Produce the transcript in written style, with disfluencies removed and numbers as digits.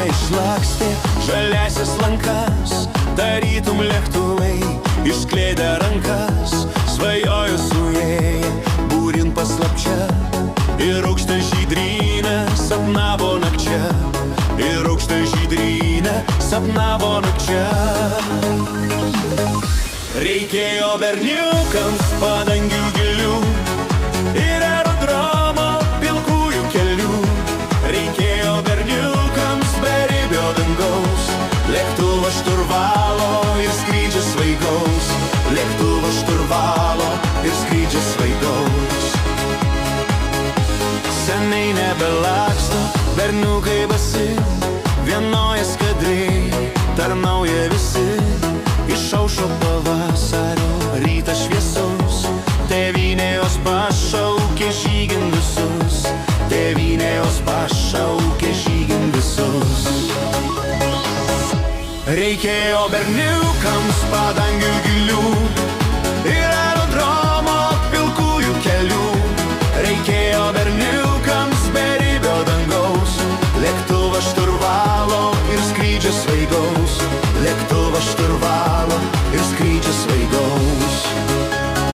išlakstė žaliasias lankas, tarytum lėktuvai išskleidę rankas, svajoju suėję būrin paslapčia, ir aukštą žydrynę sapnavo nakčia, ir aukštą žydrynę sapnavo nakčia. Reikėjo berniukams padangių gilių ir aerodromo pilkųjų kelių. Reikėjo berniukams beribio dangaus, lėktuvo šturvalo ir skrydžio svaigaus, lėktuvo šturvalo ir skrydžio svaigaus. Seniai nebelaksto berniukai basi, vienoje skadriai tarnauja visi. Išaušo pavasario rytas šviesus, tėvynėjos pašaukė žygin visus, tėvynėjos pašaukė žygin visus. Reikėjo berniukams padangių gilių ir aerodromo pilkųjų kelių. Reikėjo berniukams beribio dangaus, lėktuvo šturvalo ir skrydžio svaigaus, lėktuvo